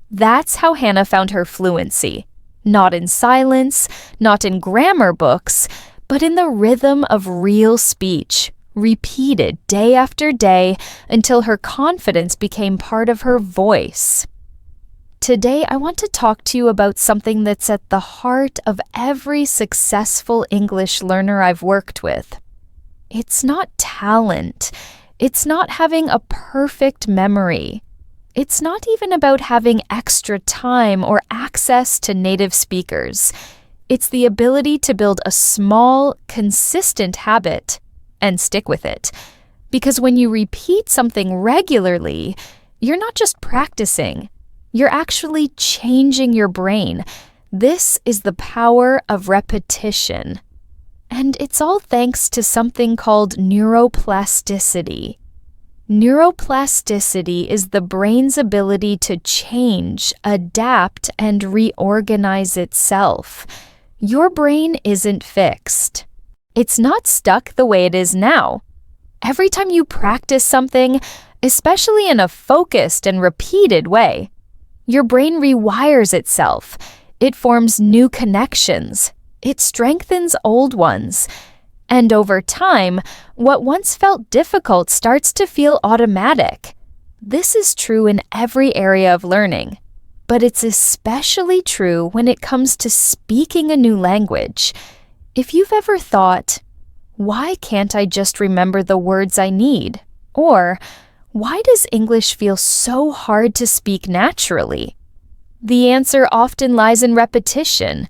That's how Hannah found her fluency. Not in silence, not in grammar books, but in the rhythm of real speech. Repeated day after day until her confidence became part of her voice. Today, I want to talk to you about something that's at the heart of every successful English learner I've worked with. It's not talent. It's not having a perfect memory. It's not even about having extra time or access to native speakers. It's the ability to build a small, consistent habit and stick with it. Because when you repeat something regularly, you're not just practicing, you're actually changing your brain. This is the power of repetition. And it's all thanks to something called neuroplasticity. Neuroplasticity is the brain's ability to change, adapt, and reorganize itself. Your brain isn't fixed. It's not stuck the way it is now. Every time you practice something, especially in a focused and repeated way, your brain rewires itself. It forms new connections. It strengthens old ones. And over time, what once felt difficult starts to feel automatic. This is true in every area of learning, but it's especially true when it comes to speaking a new language. If you've ever thought, why can't I just remember the words I need? Or, why does English feel so hard to speak naturally? The answer often lies in repetition,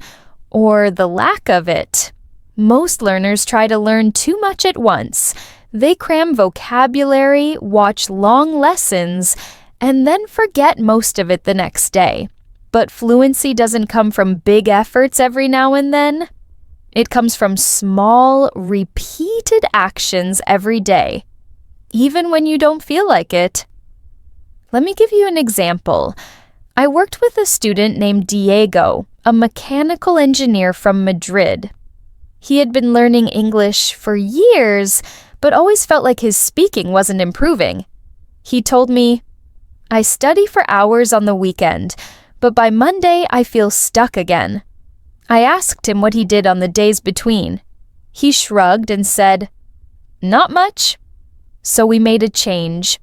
or the lack of it. Most learners try to learn too much at once. They cram vocabulary, watch long lessons, and then forget most of it the next day. But fluency doesn't come from big efforts every now and then. It comes from small, repeated actions every day, even when you don't feel like it. Let me give you an example. I worked with a student named Diego, a mechanical engineer from Madrid. He had been learning English for years, but always felt like his speaking wasn't improving. He told me, "I study for hours on the weekend, but by Monday I feel stuck again." I asked him what he did on the days between. He shrugged and said, "Not much." So we made a change.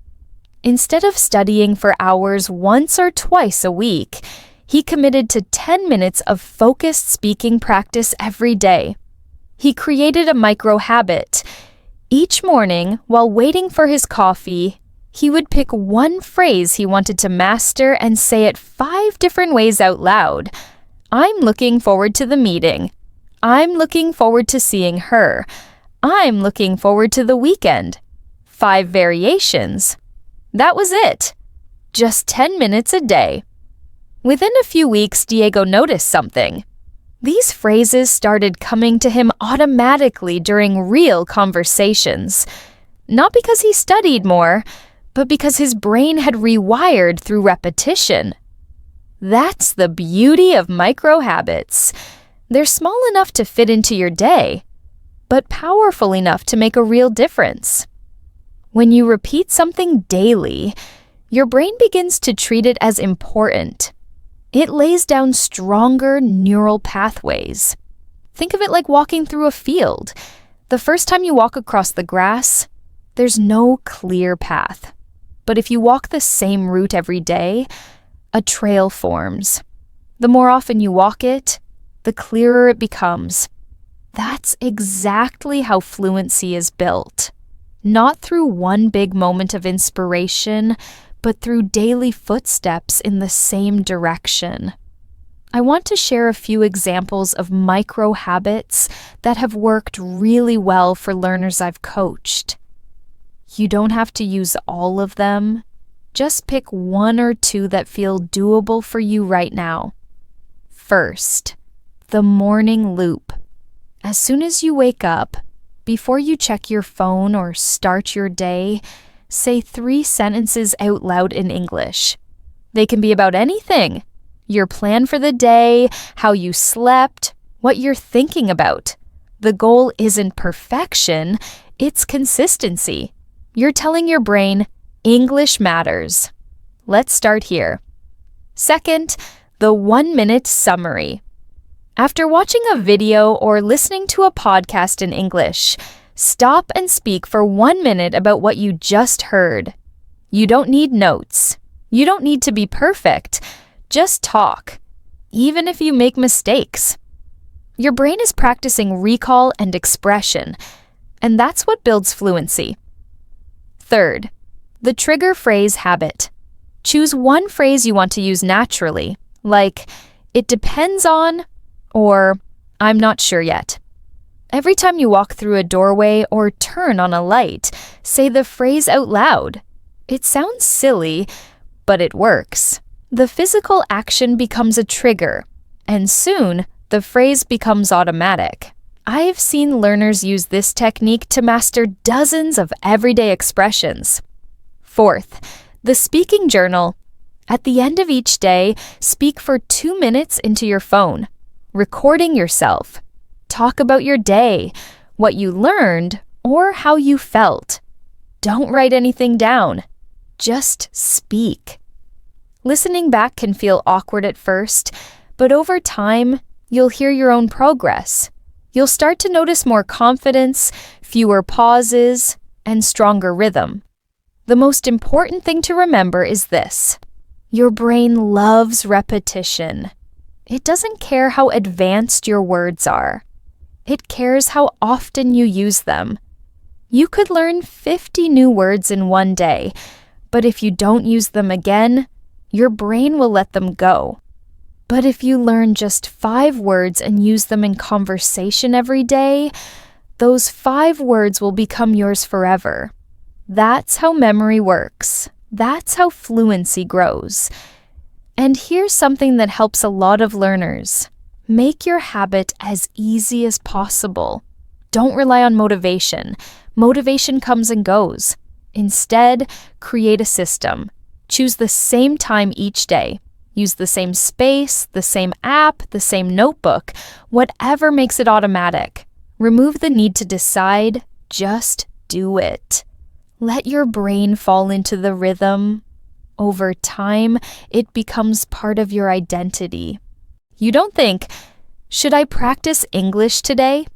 Instead of studying for hours once or twice a week, he committed to 10 minutes of focused speaking practice every day. He created a micro habit. Each morning, while waiting for his coffee, he would pick one phrase he wanted to master and say it 5 different ways out loud. "I'm looking forward to the meeting." "I'm looking forward to seeing her." "I'm looking forward to the weekend." 5 variations. That was it. Just 10 minutes a day. Within a few weeks, Diego noticed something. These phrases started coming to him automatically during real conversations. Not because he studied more, but because his brain had rewired through repetition. That's the beauty of micro habits. They're small enough to fit into your day, but powerful enough to make a real difference. When you repeat something daily, your brain begins to treat it as important. It lays down stronger neural pathways. Think of it like walking through a field. The first time you walk across the grass, there's no clear path. But if you walk the same route every day, a trail forms. The more often you walk it, the clearer it becomes. That's exactly how fluency is built. Not through one big moment of inspiration, but through daily footsteps in the same direction. I want to share a few examples of micro habits that have worked really well for learners I've coached. You don't have to use all of them. Just pick 1 or 2 that feel doable for you right now. First, the morning loop. As soon as you wake up, before you check your phone or start your day, say 3 sentences out loud in English. They can be about anything. Your plan for the day, how you slept, what you're thinking about. The goal isn't perfection, it's consistency. You're telling your brain, English matters. Let's start here. Second, the 1-minute summary. After watching a video or listening to a podcast in English, stop and speak for 1 minute about what you just heard. You don't need notes. You don't need to be perfect. Just talk, even if you make mistakes. Your brain is practicing recall and expression, and that's what builds fluency. Third, the trigger phrase habit. Choose one phrase you want to use naturally, like, "It depends on," or "I'm not sure yet." Every time you walk through a doorway or turn on a light, say the phrase out loud. It sounds silly, but it works. The physical action becomes a trigger, and soon the phrase becomes automatic. I've seen learners use this technique to master dozens of everyday expressions. Fourth, the speaking journal. At the end of each day, speak for 2 minutes into your phone, recording yourself. Talk about your day, what you learned, or how you felt. Don't write anything down. Just speak. Listening back can feel awkward at first, but over time, you'll hear your own progress. You'll start to notice more confidence, fewer pauses, and stronger rhythm. The most important thing to remember is this: your brain loves repetition. It doesn't care how advanced your words are. It cares how often you use them. You could learn 50 new words in one day, but if you don't use them again, your brain will let them go. But if you learn just 5 words and use them in conversation every day, those 5 words will become yours forever. That's how memory works. That's how fluency grows. And here's something that helps a lot of learners. Make your habit as easy as possible. Don't rely on motivation. Motivation comes and goes. Instead, create a system. Choose the same time each day. Use the same space, the same app, the same notebook, whatever makes it automatic. Remove the need to decide, just do it. Let your brain fall into the rhythm. Over time, it becomes part of your identity. You don't think, should I practice English today?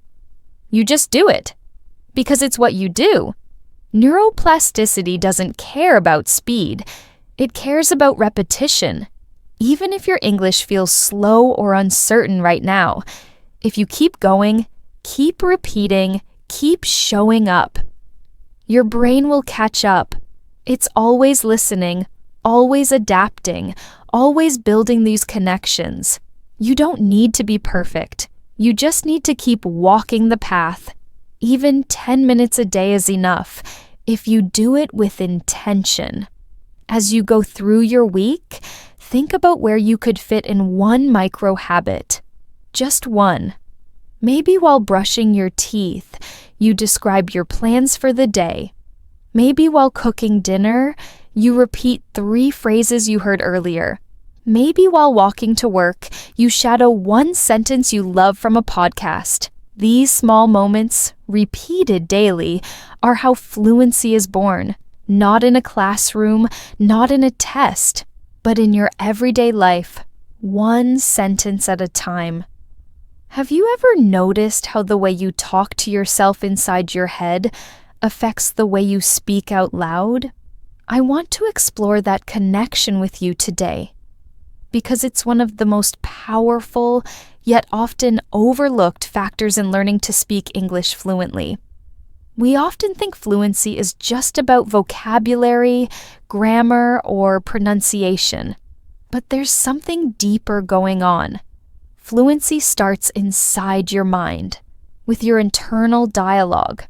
You just do it, because it's what you do. Neuroplasticity doesn't care about speed. It cares about repetition. Even if your English feels slow or uncertain right now, if you keep going, keep repeating, keep showing up, your brain will catch up. It's always listening, always adapting, always building these connections. You don't need to be perfect. You just need to keep walking the path. Even 10 minutes a day is enough if you do it with intention. As you go through your week, think about where you could fit in one micro habit. Just one. Maybe while brushing your teeth, you describe your plans for the day. Maybe while cooking dinner, you repeat 3 phrases you heard earlier. Maybe while walking to work, you shadow one sentence you love from a podcast. These small moments, repeated daily, are how fluency is born. Not in a classroom, not in a test, but in your everyday life, one sentence at a time. Have you ever noticed how the way you talk to yourself inside your head affects the way you speak out loud? I want to explore that connection with you today, because it's one of the most powerful, yet often overlooked factors in learning to speak English fluently. We often think fluency is just about vocabulary, grammar, or pronunciation, but there's something deeper going on. Fluency starts inside your mind, with your internal dialogue.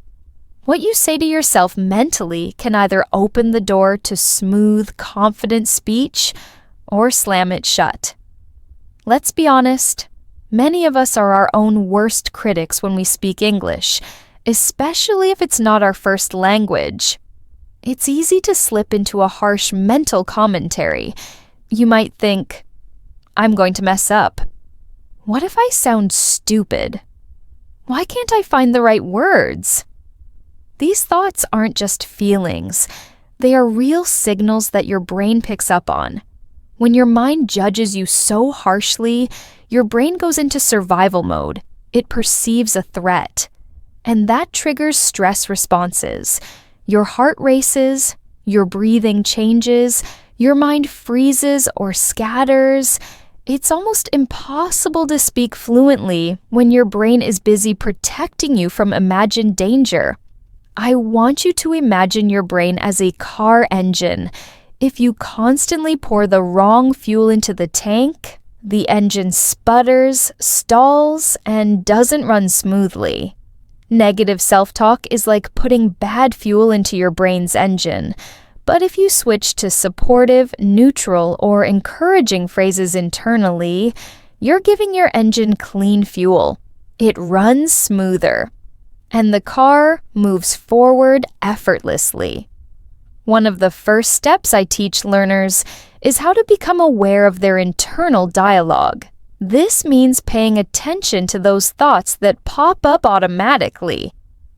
What you say to yourself mentally can either open the door to smooth, confident speech or slam it shut. Let's be honest, many of us are our own worst critics when we speak English, especially if it's not our first language. It's easy to slip into a harsh mental commentary. You might think, I'm going to mess up. What if I sound stupid? Why can't I find the right words? These thoughts aren't just feelings. They are real signals that your brain picks up on. When your mind judges you so harshly, your brain goes into survival mode. It perceives a threat. And that triggers stress responses. Your heart races, your breathing changes, your mind freezes or scatters. It's almost impossible to speak fluently when your brain is busy protecting you from imagined danger. I want you to imagine your brain as a car engine. If you constantly pour the wrong fuel into the tank, the engine sputters, stalls, and doesn't run smoothly. Negative self-talk is like putting bad fuel into your brain's engine. But if you switch to supportive, neutral, or encouraging phrases internally, you're giving your engine clean fuel. It runs smoother. And the car moves forward effortlessly. One of the first steps I teach learners is how to become aware of their internal dialogue. This means paying attention to those thoughts that pop up automatically,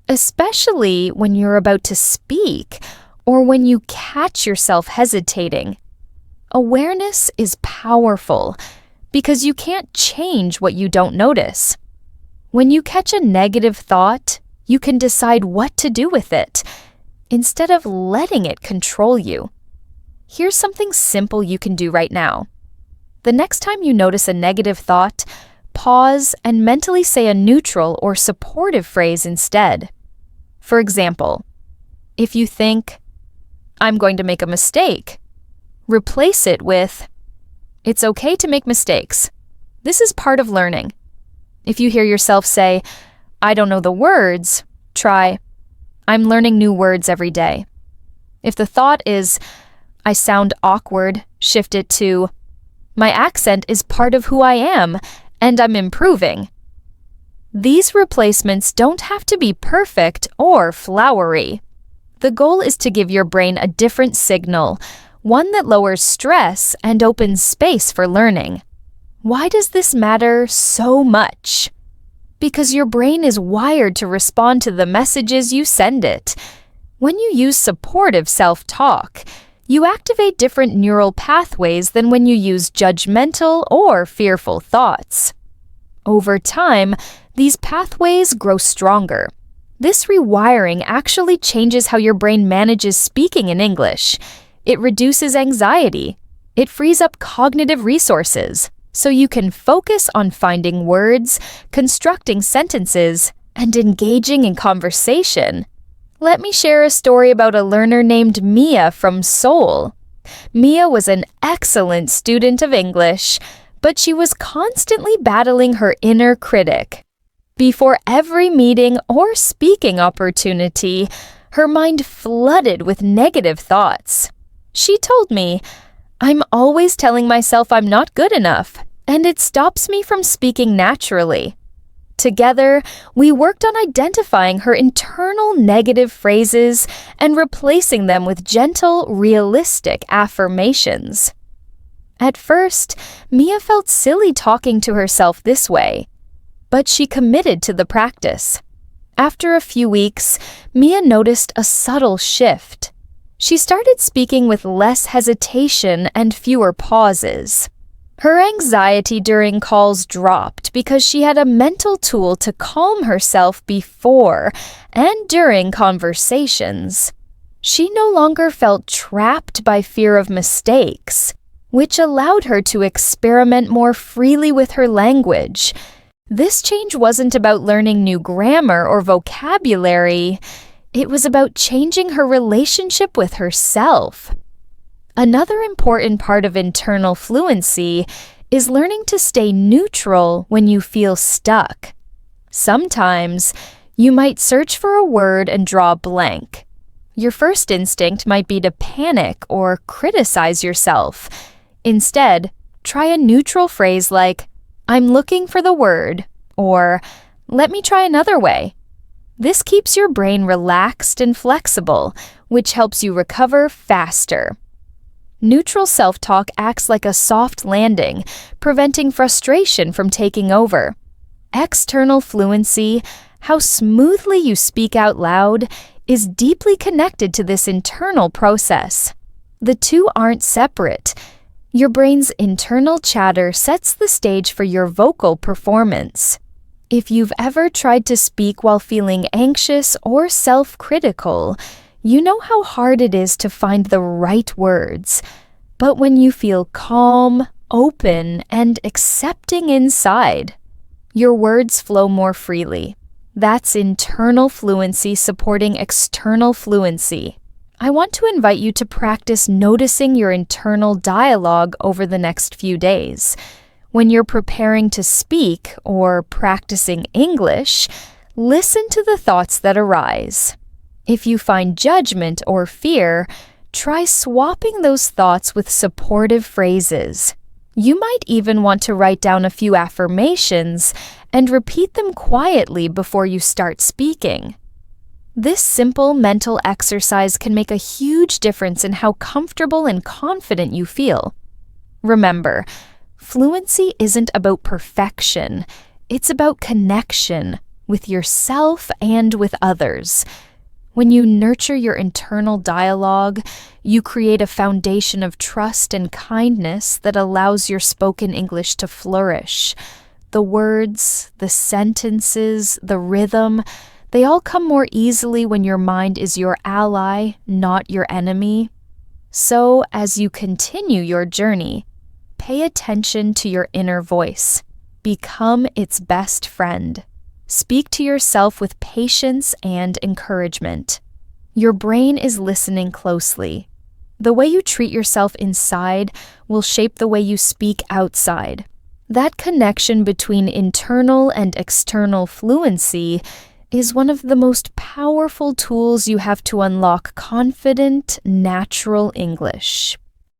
especially when you're about to speak or when you catch yourself hesitating. Awareness is powerful because you can't change what you don't notice. When you catch a negative thought, you can decide what to do with it instead of letting it control you. Here's something simple you can do right now. The next time you notice a negative thought, pause and mentally say a neutral or supportive phrase instead. For example, if you think, I'm going to make a mistake, replace it with, it's okay to make mistakes. This is part of learning. If you hear yourself say, I don't know the words, try, I'm learning new words every day. If the thought is, I sound awkward, shift it to, my accent is part of who I am, and I'm improving. These replacements don't have to be perfect or flowery. The goal is to give your brain a different signal, one that lowers stress and opens space for learning. Why does this matter so much? Because your brain is wired to respond to the messages you send it. When you use supportive self-talk, you activate different neural pathways than when you use judgmental or fearful thoughts. Over time, these pathways grow stronger. This rewiring actually changes how your brain manages speaking in English. It reduces anxiety. It frees up cognitive resources, so you can focus on finding words, constructing sentences, and engaging in conversation. Let me share a story about a learner named Mia from Seoul. Mia was an excellent student of English, but she was constantly battling her inner critic. Before every meeting or speaking opportunity, her mind flooded with negative thoughts. She told me, "I'm always telling myself I'm not good enough, and it stops me from speaking naturally." Together, we worked on identifying her internal negative phrases and replacing them with gentle, realistic affirmations. At first, Mia felt silly talking to herself this way, but she committed to the practice. After a few weeks, Mia noticed a subtle shift. She started speaking with less hesitation and fewer pauses. Her anxiety during calls dropped because she had a mental tool to calm herself before and during conversations. She no longer felt trapped by fear of mistakes, which allowed her to experiment more freely with her language. This change wasn't about learning new grammar or vocabulary. It was about changing her relationship with herself. Another important part of internal fluency is learning to stay neutral when you feel stuck. Sometimes, you might search for a word and draw a blank. Your first instinct might be to panic or criticize yourself. Instead, try a neutral phrase like, "I'm looking for the word," or "Let me try another way." This keeps your brain relaxed and flexible, which helps you recover faster. Neutral self-talk acts like a soft landing, preventing frustration from taking over. External fluency, how smoothly you speak out loud, is deeply connected to this internal process. The two aren't separate. Your brain's internal chatter sets the stage for your vocal performance. If you've ever tried to speak while feeling anxious or self-critical, you know how hard it is to find the right words. But when you feel calm, open, and accepting inside, your words flow more freely. That's internal fluency supporting external fluency. I want to invite you to practice noticing your internal dialogue over the next few days. When you're preparing to speak or practicing English, listen to the thoughts that arise. If you find judgment or fear, try swapping those thoughts with supportive phrases. You might even want to write down a few affirmations and repeat them quietly before you start speaking. This simple mental exercise can make a huge difference in how comfortable and confident you feel. Remember, fluency isn't about perfection. It's about connection with yourself and with others. When you nurture your internal dialogue, you create a foundation of trust and kindness that allows your spoken English to flourish. The words, the sentences, the rhythm, they all come more easily when your mind is your ally, not your enemy. So, as you continue your journey, pay attention to your inner voice. Become its best friend. Speak to yourself with patience and encouragement. Your brain is listening closely. The way you treat yourself inside will shape the way you speak outside. That connection between internal and external fluency is one of the most powerful tools you have to unlock confident, natural English.